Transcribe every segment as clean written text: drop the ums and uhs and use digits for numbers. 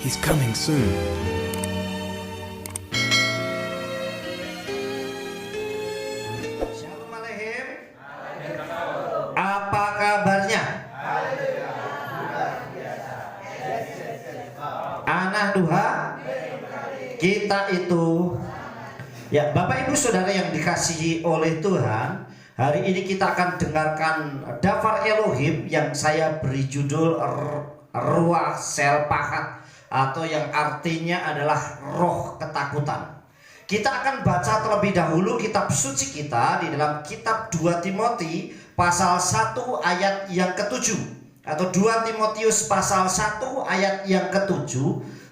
He's coming soon. Shalom Aleichem. Apa kabarnya? Anak Tuhan, kita itu ya Bapak Ibu Saudara yang dikasihi oleh Tuhan, hari ini kita akan dengarkan Davar Elohim yang saya beri judul Ruach Selpahat, atau yang artinya adalah roh ketakutan. Kita akan baca terlebih dahulu kitab suci kita di dalam kitab 2 Timotius pasal 1 ayat yang ke-7, atau 2 Timotius pasal 1 ayat yang ke-7.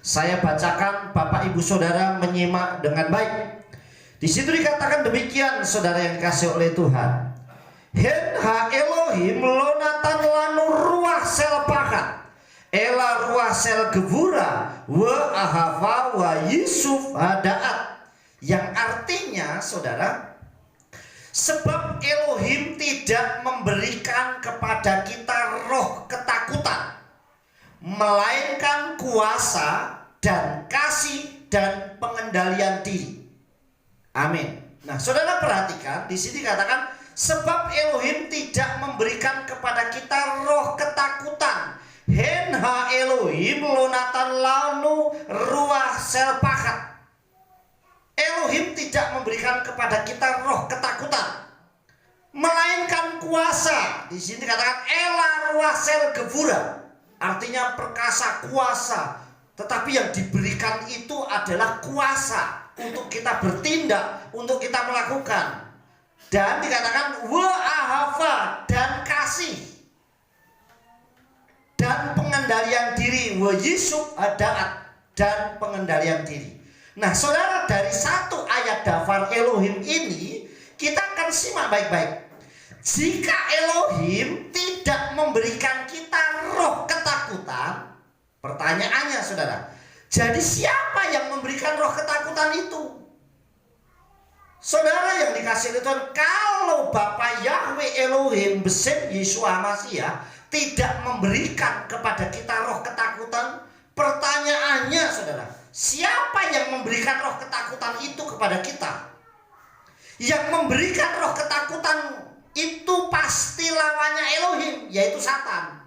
Saya bacakan, Bapak Ibu Saudara menyimak dengan baik. Di situ dikatakan demikian, saudara yang dikasihi oleh Tuhan. Hen ha Elohim lonatan lanu ruach selpahat ela ruach sel gevura wa ahava wa Yusuf hadaat, yang artinya saudara, sebab Elohim tidak memberikan kepada kita roh ketakutan, melainkan kuasa dan kasih dan pengendalian diri. Amin. Nah, saudara perhatikan di sini katakan sebab Elohim tidak memberikan kepada kita roh ketakutan. Hen ha Elohim lonatan lanu ruach selpahat. Elohim tidak memberikan kepada kita roh ketakutan, melainkan kuasa. Di sini katakan ela ruach sel gevura, artinya perkasa, kuasa. Tetapi yang diberikan itu adalah kuasa untuk kita bertindak, untuk kita melakukan. Dan dikatakan wa ahava, dan kasih dan pengendalian diri, wa Yusuf hadaat, dan pengendalian diri. Nah saudara, dari satu ayat Davar Elohim ini kita akan simak baik-baik. Jika Elohim tidak memberikan kita roh ketakutan, pertanyaannya saudara, jadi siapa yang memberikan roh ketakutan itu? Saudara yang dikasihi oleh Tuhan, kalau Bapa Yahweh Elohim Besem Yeshua Mashiach tidak memberikan kepada kita roh ketakutan, pertanyaannya saudara, siapa yang memberikan roh ketakutan itu kepada kita? Yang memberikan roh ketakutan itu pasti lawannya Elohim, yaitu Satan.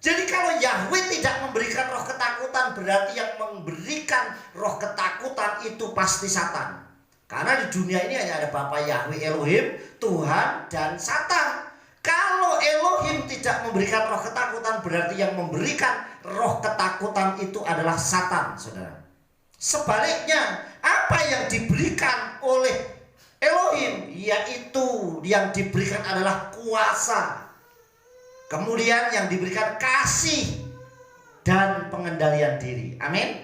Jadi kalau Yahweh tidak memberikan roh ketakutan, berarti yang memberikan roh ketakutan itu pasti Satan. Karena di dunia ini hanya ada Bapa Yahweh Elohim, Tuhan, dan Satan. Kalau Elohim tidak memberikan roh ketakutan, berarti yang memberikan roh ketakutan itu adalah Satan, saudara. Sebaliknya, apa yang diberikan oleh Elohim, yaitu yang diberikan adalah kuasa, kemudian yang diberikan kasih dan pengendalian diri. Amin.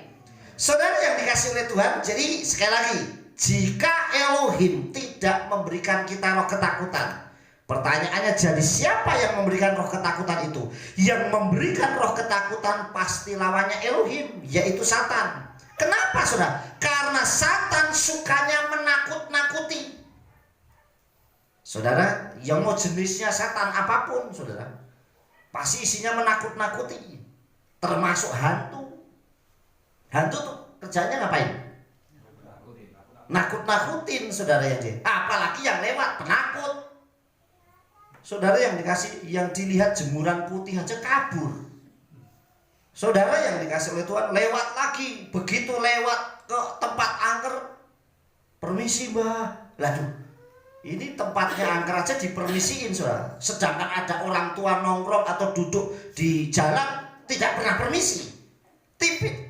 Saudara yang dikasihi oleh Tuhan, jadi sekali lagi, jika Elohim tidak memberikan kita roh ketakutan, pertanyaannya, jadi siapa yang memberikan roh ketakutan itu? Yang memberikan roh ketakutan pasti lawannya Elohim, yaitu Satan. Kenapa saudara? Karena Satan sukanya menakut-nakuti. Saudara, yang mau jenisnya Satan apapun saudara, pasti isinya menakut-nakuti. Termasuk hantu. Hantu tuh kerjanya ngapain? Nakut-nakutin saudara yang dia. Apalagi yang lewat, penakut. Saudara yang dikasih, yang dilihat jemuran putih aja kabur. Saudara yang dikasih oleh Tuhan, lewat lagi. Begitu lewat ke tempat angker, permisi mbah. Lalu ini tempatnya angker aja dipermisiin saudara. Sedangkan ada orang tua nongkrong atau duduk di jalan tidak pernah permisi.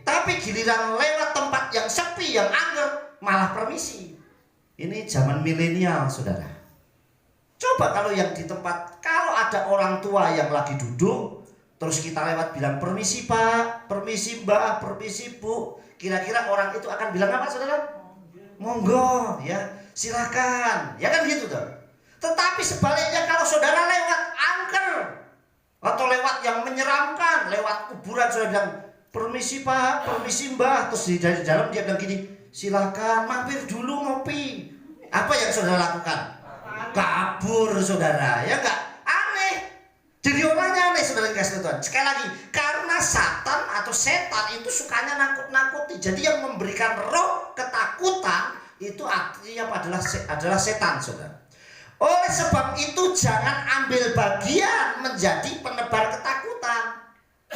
Tapi giliran lewat tempat yang sepi, yang angker, malah permisi. Ini zaman milenial saudara. Coba kalau yang di tempat, kalau ada orang tua yang lagi duduk, terus kita lewat bilang permisi pak, permisi mbak, permisi bu, kira-kira orang itu akan bilang apa saudara? Monggo ya, silakan, ya kan gitu tuh. Tetapi sebaliknya kalau saudara lewat angker atau lewat yang menyeramkan, lewat kuburan, saudara bilang permisi pak, permisi mbak, terus dari dalam dia bilang gini, silakan mampir dulu ngopi. Apa yang saudara lakukan? Kabur saudara, ya enggak? Aneh. Jadi orangnya aneh saudara dikasih Tuhan. Sekali lagi, karena Karena Satan atau setan itu sukanya nakut-nakuti. Jadi yang memberikan roh ketakutan itu artinya adalah setan, saudara. Oleh sebab itu jangan ambil bagian menjadi penebar ketakutan.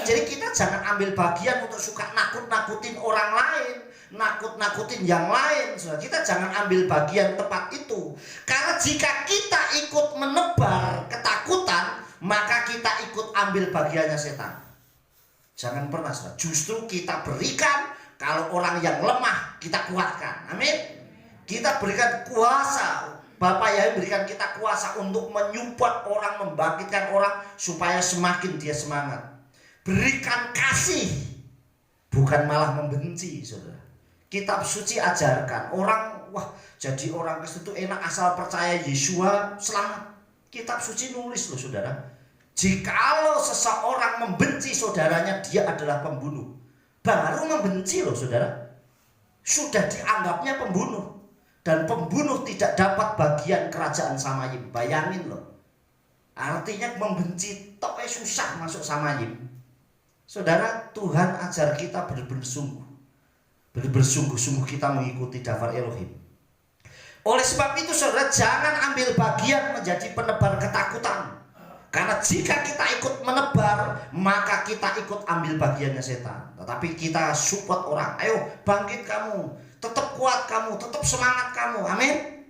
Jadi kita jangan ambil bagian untuk suka nakut-nakutin orang lain, nakut-nakutin yang lain, saudara. Kita jangan ambil bagian tempat itu. Karena jika kita ikut menebar ketakutan, maka kita ikut ambil bagiannya setan. Jangan pernah, saudara. Justru kita berikan, kalau orang yang lemah kita kuatkan. Amin. Kita berikan kuasa. Bapak Yahweh berikan kita kuasa untuk menyupport orang, membangkitkan orang supaya semakin dia semangat. Berikan kasih, bukan malah membenci, saudara. Kitab suci ajarkan orang, wah jadi orang Kristen itu enak asal percaya Yesua selamat. Kitab suci nulis loh, saudara. Jikalau seseorang membenci saudaranya, dia adalah pembunuh. Baru membenci loh, saudara. Sudah dianggapnya pembunuh. Dan pembunuh tidak dapat bagian kerajaan Samayim. Bayangin loh. Artinya membenci toknya susah masuk Samayim. Saudara, Tuhan ajar kita bersungguh-sungguh kita mengikuti daftar Elohim. Oleh sebab itu, saudara, jangan ambil bagian menjadi penebar ketakutan. Karena jika kita ikut menebar, maka kita ikut ambil bagiannya setan. Tetapi kita support orang, ayo bangkit kamu, tetap kuat kamu, tetap semangat kamu, amin.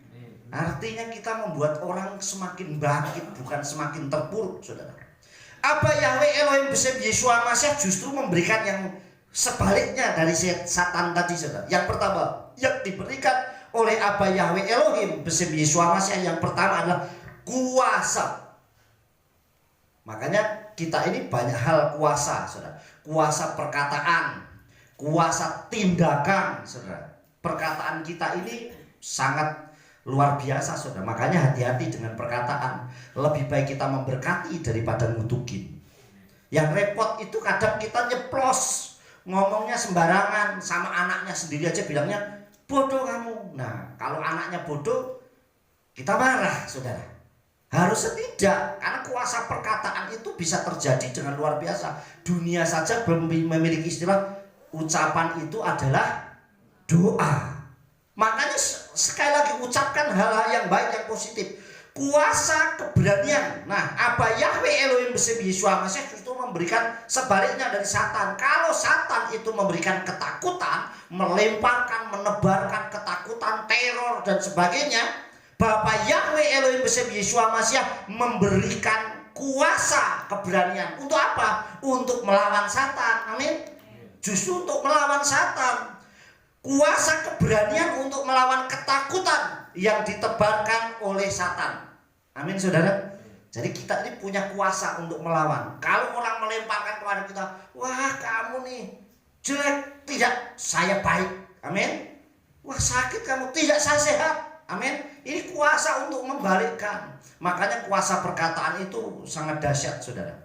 Artinya kita membuat orang semakin bangkit, bukan semakin terpuruk, saudara. Abba Yahweh Elohim Besem Yeshua Mashiach justru memberikan yang sebaliknya dari Satan tadi, saudara. Yang pertama, yang diberikan oleh Abba Yahweh Elohim Besem Yeshua Mashiach yang pertama adalah kuasa. Makanya kita ini banyak hal kuasa, saudara. Kuasa perkataan, kuasa tindakan, saudara. Perkataan kita ini sangat luar biasa, saudara. Makanya hati-hati dengan perkataan. Lebih baik kita memberkati daripada ngutukin. Yang repot itu kadang kita nyeplos, ngomongnya sembarangan, sama anaknya sendiri aja bilangnya bodoh kamu. Nah, kalau anaknya bodoh, kita marah, saudara. Harusnya tidak, karena kuasa perkataan itu bisa terjadi dengan luar biasa. Dunia saja belum memiliki istilah ucapan itu adalah doa. Makanya sekali lagi ucapkan hal-hal yang baik, yang positif. Kuasa keberanian. Nah, Abba Yahweh Elohim Besem Yeshua Mashiach justru memberikan sebaliknya dari Satan. Kalau Satan itu memberikan ketakutan, melemparkan, menebarkan ketakutan, teror dan sebagainya, Bapak Yahweh Elohim Besem Yeshua Mashiach memberikan kuasa keberanian. Untuk apa? Untuk melawan Satan. Amin. Justru untuk melawan Satan. Kuasa keberanian untuk melawan ketakutan yang ditebarkan oleh Satan. Amin, saudara. Jadi kita ini punya kuasa untuk melawan. Kalau orang melemparkan kepada kita, wah kamu nih jelek, tidak, saya baik. Amin. Wah sakit kamu, tidak, saya sehat. Amin. Ini kuasa untuk membalikkan. Makanya kuasa perkataan itu sangat dahsyat, saudara.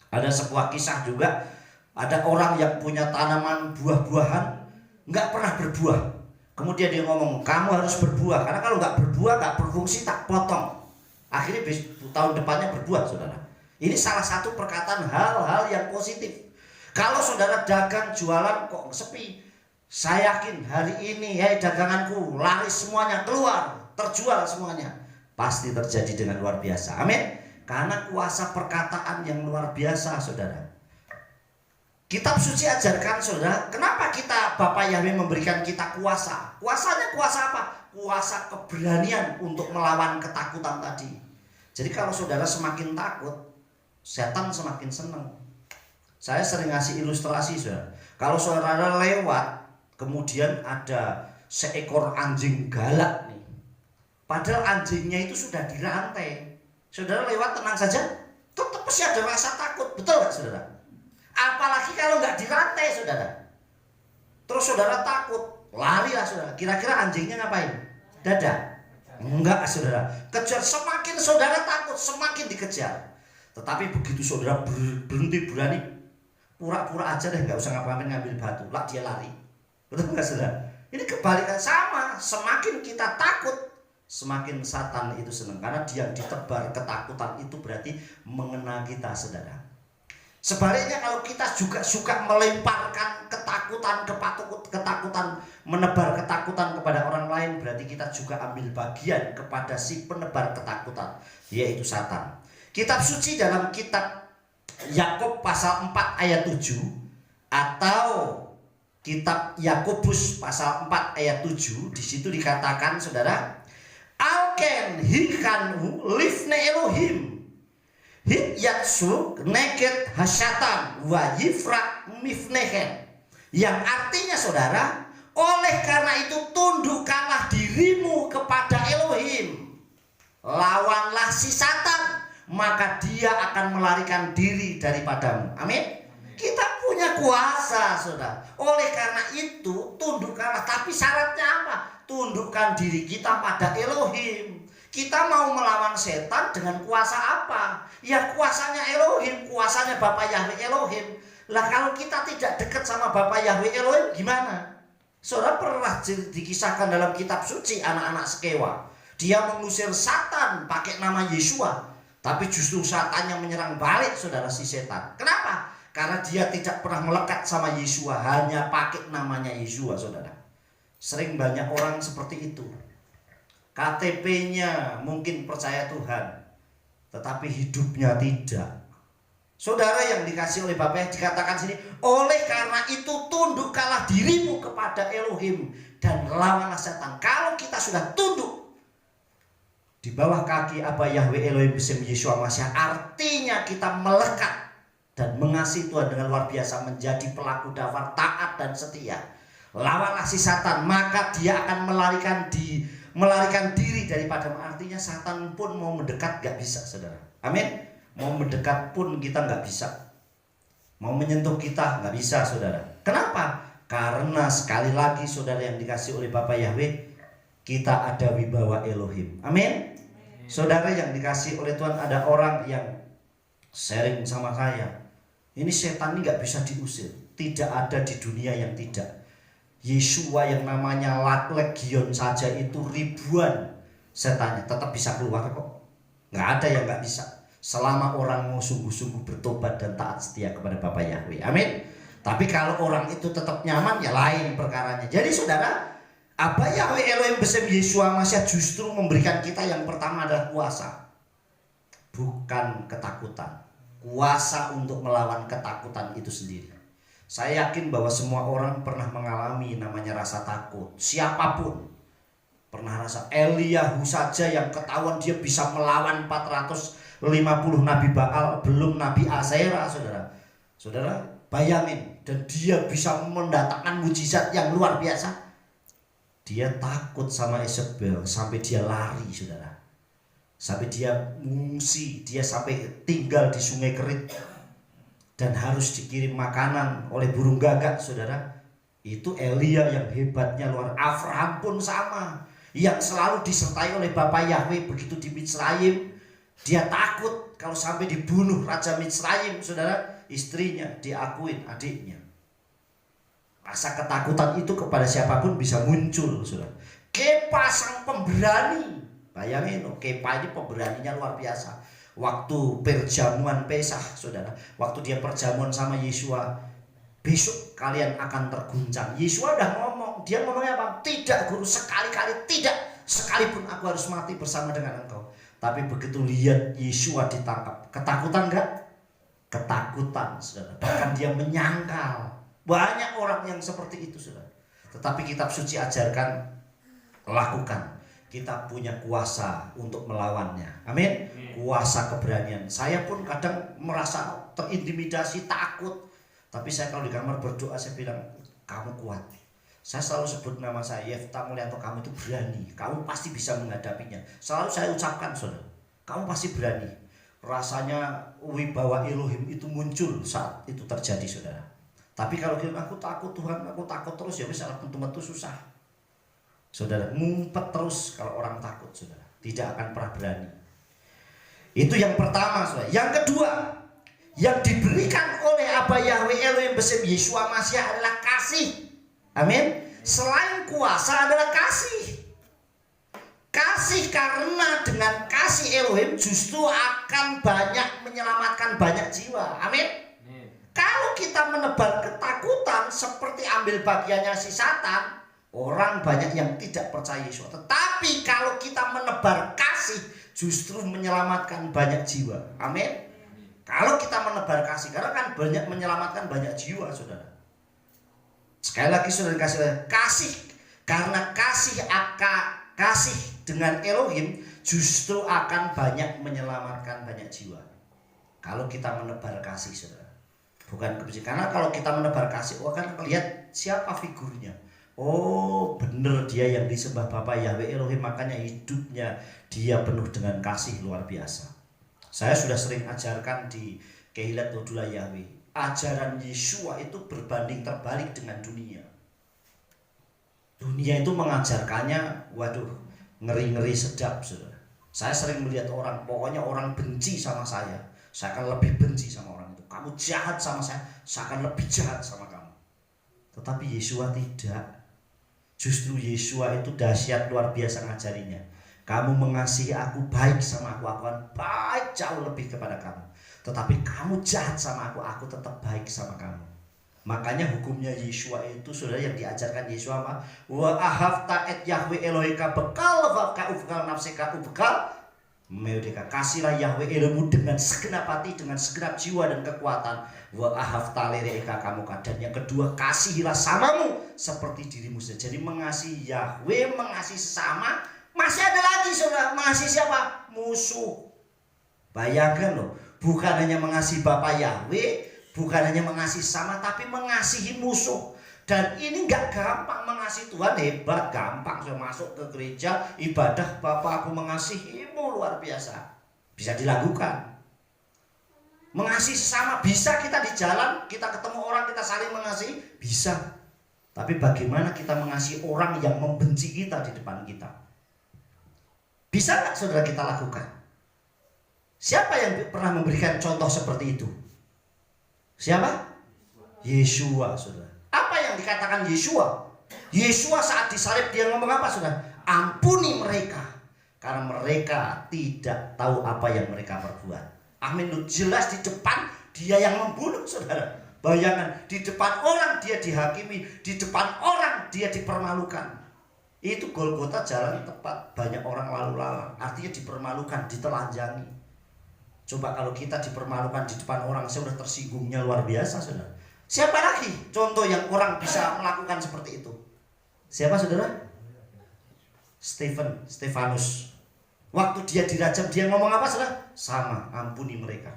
Ada sebuah kisah juga. Ada orang yang punya tanaman buah-buahan, nggak pernah berbuah. Kemudian dia ngomong, kamu harus berbuah. Karena kalau nggak berbuah, nggak berfungsi, tak potong. Akhirnya tahun depannya berbuah, saudara. Ini salah satu perkataan hal-hal yang positif. Kalau saudara dagang, jualan kok sepi, saya yakin hari ini daganganku laris semuanya, keluar, terjual semuanya, pasti terjadi dengan luar biasa. Amin. Karena kuasa perkataan yang luar biasa, saudara. Kitab suci ajarkan, saudara, kenapa kita Bapak Yahweh memberikan kita kuasa? Kuasanya kuasa apa? Kuasa keberanian untuk melawan ketakutan tadi. Jadi kalau saudara semakin takut, setan semakin senang. Saya sering ngasih ilustrasi, saudara. Kalau saudara lewat, kemudian ada seekor anjing galak nih. Padahal anjingnya itu sudah dirantai. Saudara lewat tenang saja, tetap pasti ada rasa takut. Betul nggak, saudara? Apalagi kalau nggak dirantai, saudara. Terus saudara takut, larilah, saudara. Kira-kira anjingnya ngapain? Dada? Enggak, saudara. Kejar, semakin saudara takut, semakin dikejar. Tetapi begitu saudara berhenti berani, pura-pura aja deh, nggak usah ngapain ngambil batu, lah dia lari. Betul nggak, saudara? Ini kebalikan sama. Semakin kita takut, semakin Satan itu senang. Karena dia ditebar ketakutan itu berarti mengena kita, saudara. Sebaliknya kalau kita juga suka melemparkan ketakutan, menebar ketakutan kepada orang lain, berarti kita juga ambil bagian kepada si penebar ketakutan, yaitu Satan. Kitab suci dalam kitab Yakub pasal 4 ayat 7 atau kitab Yakobus pasal 4 ayat 7, di situ dikatakan, saudara, Alken hikanhu lifne Elohim hit yatsu neket hasyatan wa yifrak mifnehen, yang artinya, saudara, oleh karena itu tundukkanlah dirimu kepada Elohim, lawanlah si Satan, maka dia akan melarikan diri daripadamu. Amin. Kita punya kuasa, saudara. Oleh karena itu tundukkanlah, tapi syaratnya apa? Tundukkan diri kita pada Elohim. Kita mau melawan setan dengan kuasa apa? Ya kuasanya Elohim, kuasanya Bapa Yahweh Elohim. Lah kalau kita tidak dekat sama Bapa Yahweh Elohim gimana? Saudara, pernah dikisahkan dalam kitab suci anak-anak Sekewa. Dia mengusir Satan pakai nama Yesua, tapi justru Satan yang menyerang balik, saudara, si setan. Kenapa? Karena dia tidak pernah melekat sama Yesua, hanya pakai namanya Yesua, saudara. Sering banyak orang seperti itu. KTP-nya mungkin percaya Tuhan, tetapi hidupnya tidak. Saudara yang dikasih oleh Bapa, dikatakan sini, oleh karena itu tundukkanlah dirimu kepada Elohim dan lawanlah setan. Kalau kita sudah tunduk di bawah kaki Abah Yahweh Elohim besim Yeshua Masya, artinya kita melekat dan mengasihi Tuhan dengan luar biasa, menjadi pelaku daftar taat dan setia. Lawanlah si Satan, maka dia akan melarikan diri daripada. Artinya Satan pun mau mendekat gak bisa, saudara. Amin. Mau mendekat pun kita gak bisa. Mau menyentuh kita gak bisa, saudara. Kenapa? Karena sekali lagi, saudara yang dikasih oleh Bapa Yahweh, kita ada wibawa Elohim. Amin. Saudara yang dikasih oleh Tuhan, ada orang yang sharing sama saya, ini setan ini gak bisa diusir. Tidak ada di dunia yang tidak. Yesua yang namanya legion saja itu ribuan setannya tetap bisa keluar kok. Nggak ada yang nggak bisa, selama orang mau sungguh-sungguh bertobat dan taat setia kepada Bapa Yahweh. Amin. Tapi kalau orang itu tetap nyaman, ya lain perkaranya. Jadi saudara, Abah Yahweh Elohim besim Yesua Masya justru memberikan kita yang pertama adalah kuasa, bukan ketakutan. Kuasa untuk melawan ketakutan itu sendiri. Saya yakin bahwa semua orang pernah mengalami namanya rasa takut. Siapapun pernah rasa. Eliyahu saja yang ketahuan dia bisa melawan 450 Nabi Baal, belum Nabi Asera, saudara. Saudara, bayangin. Dan dia bisa mendatangkan mujizat yang luar biasa. Dia takut sama Isabel sampai dia lari, saudara. Sampai dia mengungsi, dia sampai tinggal di Sungai Kerit. Dan harus dikirim makanan oleh burung gagak, saudara. Itu Elia yang hebatnya luar. Abraham pun sama, yang selalu disertai oleh Bapa Yahweh. Begitu di Mitsrayim, dia takut kalau sampai dibunuh Raja Mitsrayim, saudara. Istrinya diakuin adiknya. Rasa ketakutan itu kepada siapapun bisa muncul, saudara. Kepa sang pemberani, bayangin, Kepa ini pemberaninya luar biasa. Waktu perjamuan Pesah, saudara, waktu dia perjamuan sama Yesua, besok kalian akan terguncang. Yesua udah ngomong, dia ngomongnya apa? Tidak guru, sekali-kali tidak, sekalipun aku harus mati bersama dengan engkau. Tapi begitu lihat Yesua ditangkap, ketakutan enggak? Ketakutan, saudara. Bahkan dia menyangkal. Banyak orang yang seperti itu, saudara. Tetapi kitab suci ajarkan, lakukan. Kita punya kuasa untuk melawannya. Amin. Kuasa keberanian. Saya pun kadang merasa terintimidasi, takut. Tapi saya kalau di kamar berdoa, saya bilang, kamu kuat. Saya selalu sebut nama saya, Yefta Mulyanto, kamu itu berani. Kamu pasti bisa menghadapinya. Selalu saya ucapkan, saudara, kamu pasti berani. Rasanya wibawa Elohim itu muncul saat itu terjadi, saudara. Tapi kalau aku takut Tuhan, aku takut terus, ya bisa tentu susah. Saudara, ngumpet terus kalau orang takut, saudara. Tidak akan pernah berani. Itu yang pertama, saudara. Yang kedua, yang diberikan oleh Abah Yahweh Elohim besim Yesua Masya adalah kasih. Amin. Selain kuasa adalah kasih. Kasih, karena dengan kasih Elohim justru akan banyak menyelamatkan banyak jiwa. Amin. Kalau kita menebar ketakutan seperti ambil bagiannya si Satan, orang banyak yang tidak percaya Yesus. Tetapi kalau kita menebar kasih, justru menyelamatkan banyak jiwa. Amin. Kalau kita menebar kasih, karena kan banyak menyelamatkan banyak jiwa, saudara. Sekali lagi saudara kasih, karena kasih dengan Elohim justru akan banyak menyelamatkan banyak jiwa. Kalau kita menebar kasih, saudara. Bukan kebencian. Karena kalau kita menebar kasih, akan lihat siapa figurnya. Oh, benar dia yang disembah Bapa Yahweh Elohim, makanya hidupnya dia penuh dengan kasih luar biasa. Saya sudah sering ajarkan di Kehilat Odula Yahweh. Ajaran Yeshua itu berbanding terbalik dengan dunia. Dunia itu mengajarkannya, waduh, ngeri-ngeri sedap, saudara. Saya sering melihat orang, pokoknya orang benci sama saya akan lebih benci sama orang itu. Kamu jahat sama saya akan lebih jahat sama kamu. Tetapi Yeshua tidak. Justru Yeshua itu dahsyat luar biasa ngajarinya. Kamu mengasihi aku, baik sama aku akan baik jauh lebih kepada kamu. Tetapi kamu jahat sama aku tetap baik sama kamu. Makanya hukumnya Yeshua itu, saudara, yang diajarkan Yeshua apa? Wa ahavta et Yahweh Elohika bekal vaka ubekal nafsika ubekal Meudeka, kasihlah Yahweh Elohmu dengan segenap hati, dengan segenap jiwa dan kekuatan. Wa ahavta lereka kamu, dan yang kedua, kasihilah samamu seperti dirimu sendiri. Jadi mengasihi Yahweh, mengasihi sesama. Masih ada lagi, saudara, mengasihi siapa? Musuh. Bayangkan loh, bukan hanya mengasihi Bapa Yahweh, bukan hanya mengasihi sama, tapi mengasihi musuh. Dan ini gak gampang. Mengasihi Tuhan hebat, gampang. Saya masuk ke gereja, ibadah, Bapa aku mengasihimu, luar biasa. Bisa dilakukan. Mengasihi sesama, bisa kita di jalan, kita ketemu orang, kita saling mengasihi, bisa. Tapi bagaimana kita mengasihi orang yang membenci kita di depan kita? Bisa gak saudara kita lakukan? Siapa yang pernah memberikan contoh seperti itu? Siapa? Yeshua, saudara. Apa yang dikatakan Yeshua? Yeshua saat disalib dia ngomong apa, saudara? Ampuni mereka, karena mereka tidak tahu apa yang mereka perbuat. Amin. Jelas di depan dia yang membunuh, saudara. Bayangkan, di depan orang dia dihakimi, di depan orang dia dipermalukan. Itu Golgota, jalan tepat, banyak orang lalu lalang. Artinya dipermalukan, ditelanjangi. Coba kalau kita dipermalukan di depan orang, saya sudah tersinggungnya luar biasa, saudara. Siapa lagi contoh yang orang bisa melakukan seperti itu? Siapa, saudara? Stefanus. Waktu dia dirajam, dia ngomong apa, saudara? Sama, ampuni mereka.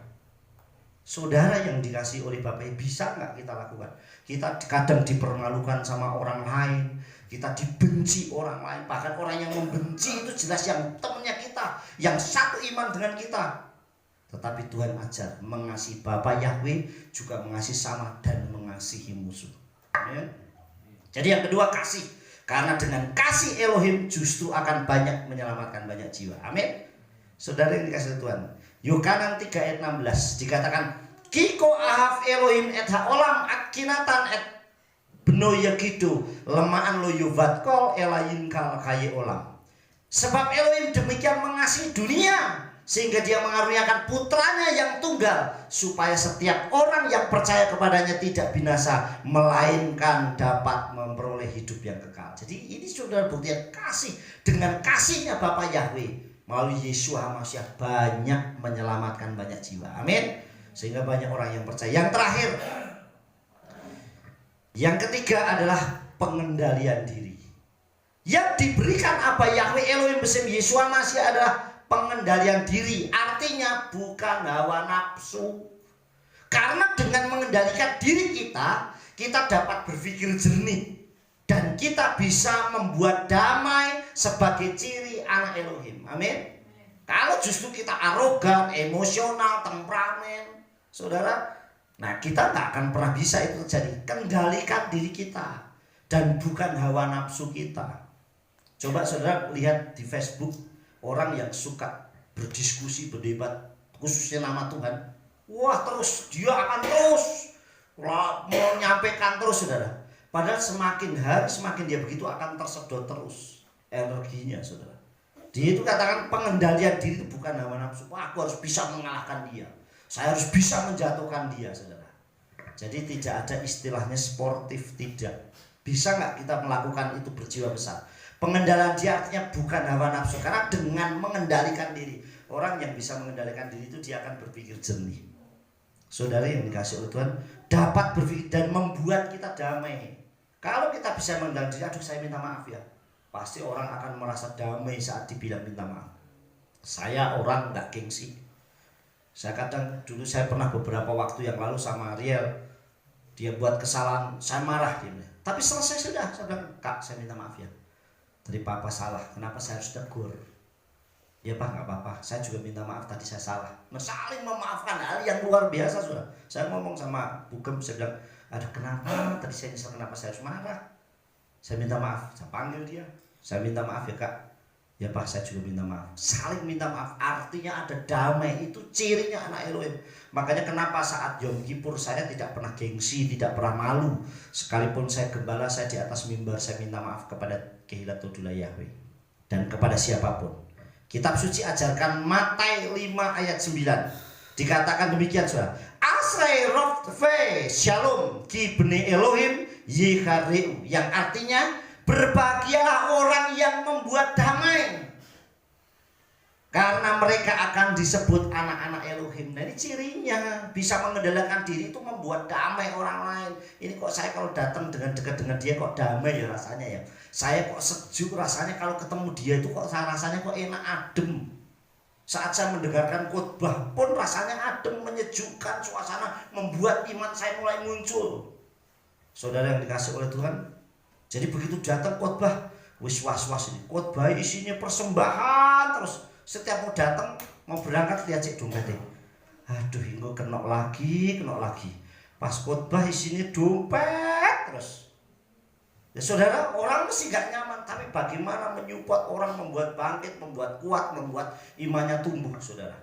Saudara yang dikasih oleh Bapak, bisa nggak kita lakukan? Kita kadang dipermalukan sama orang lain, kita dibenci orang lain, bahkan orang yang membenci itu jelas yang temannya kita, yang satu iman dengan kita. Tetapi Tuhan ajar mengasihi Bapa Yahweh, juga mengasihi sama dan mengasihi musuh. Ya. Jadi yang kedua, kasih. Karena dengan kasih Elohim justru akan banyak menyelamatkan banyak jiwa. Amin. Saudara yang dikasih Tuhan, Yohanan 3 ayat 16 dikatakan, Kiko ahav Elohim et haolam akinatan et beno yagido lemaan lo yuvatkol elayin kal kaye olam. Sebab Elohim demikian mengasihi dunia, sehingga dia mengaruniakan putranya yang tunggal, supaya setiap orang yang percaya kepadanya tidak binasa, melainkan dapat memperoleh hidup yang kekal. Jadi ini sudah buktian kasih. Dengan kasihnya Bapa Yahweh melalui Yeshua HaMashiach banyak menyelamatkan banyak jiwa. Amin. Sehingga banyak orang yang percaya. Yang terakhir, yang ketiga adalah pengendalian diri. Yang diberikan apa Yahweh Elohim bersama Yeshua HaMashiach adalah pengendalian diri. Artinya bukan hawa nafsu. Karena dengan mengendalikan diri kita, kita dapat berpikir jernih, dan kita bisa membuat damai sebagai ciri anak Elohim. Amin. Kalau justru kita arogan, emosional, temperamen, saudara, nah kita tak akan pernah bisa itu terjadi. Kendalikan diri kita dan bukan hawa nafsu kita. Coba saudara lihat di Facebook, orang yang suka berdiskusi, berdebat, khususnya nama Tuhan. Wah, terus dia akan terus menyampaikan terus, saudara. Padahal semakin hari semakin dia begitu akan tersedot terus energinya, saudara. Dia itu katakan pengendalian diri itu bukan hawa nafsu. Wah, aku harus bisa mengalahkan dia, saya harus bisa menjatuhkan dia, saudara. Jadi tidak ada istilahnya sportif, tidak. Bisa nggak kita melakukan itu berjiwa besar? Pengendalian dia artinya bukan hawa nafsu, karena dengan mengendalikan diri, orang yang bisa mengendalikan diri itu dia akan berpikir jernih. Saudara yang dikasih oleh Tuhan, dapat berpikir dan membuat kita damai. Kalau kita bisa mengendalikan diri, aduh saya minta maaf ya, pasti orang akan merasa damai saat dibilang minta maaf. Saya orang nggak gengsi. Saya kadang dulu saya pernah beberapa waktu yang lalu sama Ariel, dia buat kesalahan, saya marah dia. Tapi selesai sudah, saya bilang, Kak saya minta maaf ya, tadi papa salah, kenapa saya harus tegur? Ya Pak nggak apa-apa, saya juga minta maaf tadi saya salah. Nah, saling memaafkan, hal yang luar biasa sudah. Saya ngomong sama Bugem, saya bilang, ada kenapa tadi saya nyesel, kenapa saya harus marah? Saya minta maaf, saya panggil dia, saya minta maaf ya Kak. Ya Pak saya juga minta maaf. Saling minta maaf artinya ada damai, itu cirinya anak Elohim. Makanya kenapa saat Yom Kippur saya tidak pernah gengsi, tidak pernah malu. Sekalipun saya gembala, saya di atas mimbar saya minta maaf kepada Kehilat Todulah Yahweh dan kepada siapapun. Kitab suci ajarkan Matai 5 ayat 9. Dikatakan demikian Saudara. Asrei Rofve Shalom Ki Bnei Elohim Yichareu, yang artinya berbahagialah orang yang membuat damai, karena mereka akan disebut anak-anak Elohim. Nah ini cirinya, bisa mengendalikan diri itu membuat damai orang lain. Ini kok saya kalau datang dengan dekat dengan dia kok damai ya rasanya ya. Saya kok sejuk rasanya kalau ketemu dia itu kok rasanya kok enak adem. Saat saya mendengarkan khotbah pun rasanya adem, menyejukkan suasana, membuat iman saya mulai muncul. Saudara yang dikasih oleh Tuhan, jadi begitu datang khotbah, wis was-was ini. Khotbah isinya persembahan terus. Setiap mau datang, mau berangkat lihat cek dompetnya. Aduh, ini kena lagi. Pas khotbah isinya dompet terus. Ya saudara, orang mesti gak nyaman, tapi bagaimana menyupport orang, membuat bangkit, membuat kuat, membuat imannya tumbuh, saudara.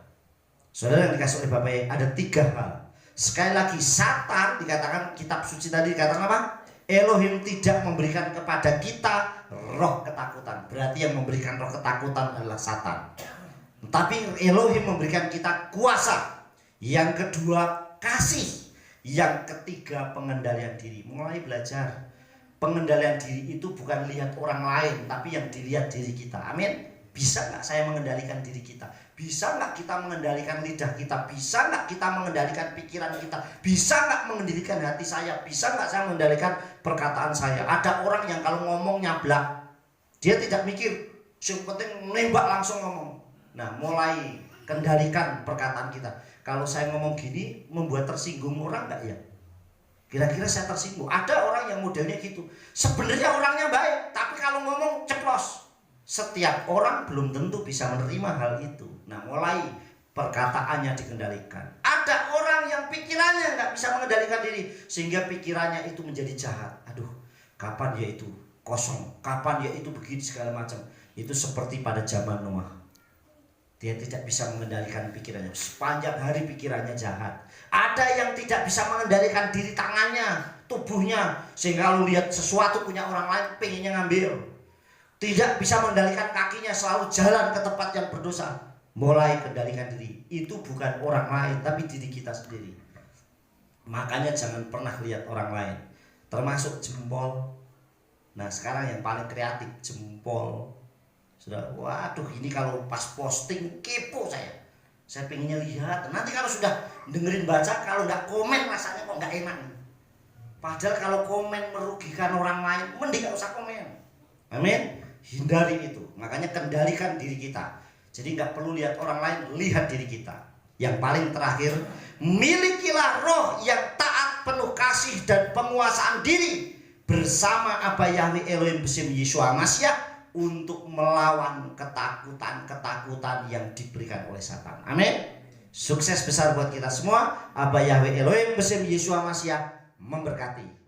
Saudara yang dikasih oleh Bapak, ada 3 hal. Sekali lagi, Satan dikatakan, kitab suci tadi dikatakan apa? Elohim tidak memberikan kepada kita roh ketakutan. Berarti yang memberikan roh ketakutan adalah Satan. Tapi Elohim memberikan kita kuasa. Yang kedua, kasih. Yang ketiga, pengendalian diri. Mulai belajar. Pengendalian diri itu bukan lihat orang lain, tapi yang dilihat diri kita. Amin. Bisa nggak saya mengendalikan diri kita? Bisa nggak kita mengendalikan lidah kita? Bisa nggak kita mengendalikan pikiran kita? Bisa nggak mengendalikan hati saya? Bisa nggak saya mengendalikan perkataan saya? Ada orang yang kalau ngomong nyablak, dia tidak mikir, yang penting nembak langsung ngomong. Nah, mulai kendalikan perkataan kita. Kalau saya ngomong gini, membuat tersinggung orang nggak ya? Kira-kira saya tersinggung. Ada orang yang modelnya gitu. Sebenarnya orangnya baik, tapi kalau ngomong ceplos. Setiap orang belum tentu bisa menerima hal itu. Nah, mulai perkataannya dikendalikan. Ada orang yang pikirannya nggak bisa mengendalikan diri, sehingga pikirannya itu menjadi jahat. Aduh, kapan ya itu kosong, kapan ya itu begini segala macam. Itu seperti pada zaman Noah. Dia tidak bisa mengendalikan pikirannya. Sepanjang hari pikirannya jahat. Ada yang tidak bisa mengendalikan diri tangannya, tubuhnya, sehingga kalau lihat sesuatu punya orang lain pengennya ngambil. Tidak bisa mengendalikan kakinya, selalu jalan ke tempat yang berdosa. Mulai kendalikan diri. Itu bukan orang lain, tapi diri kita sendiri. Makanya jangan pernah lihat orang lain, termasuk jempol. Nah sekarang yang paling kreatif, jempol. Sudah, waduh ini kalau pas posting kepo saya. Saya pengennya lihat. Nanti kalau sudah dengerin baca, kalau nggak komen rasanya kok nggak enak. Padahal kalau komen merugikan orang lain, mending nggak usah komen. Amin. Hindari itu. Makanya kendalikan diri kita. Jadi nggak perlu lihat orang lain, lihat diri kita. Yang paling terakhir, milikilah roh yang taat, penuh kasih dan penguasaan diri bersama Abah Yahweh Elohim besim Yeshua Mashiach untuk melawan ketakutan-ketakutan yang diberikan oleh Satan. Amin. Sukses besar buat kita semua. Abah Yahweh Elohim besim Yeshua Mashiach memberkati.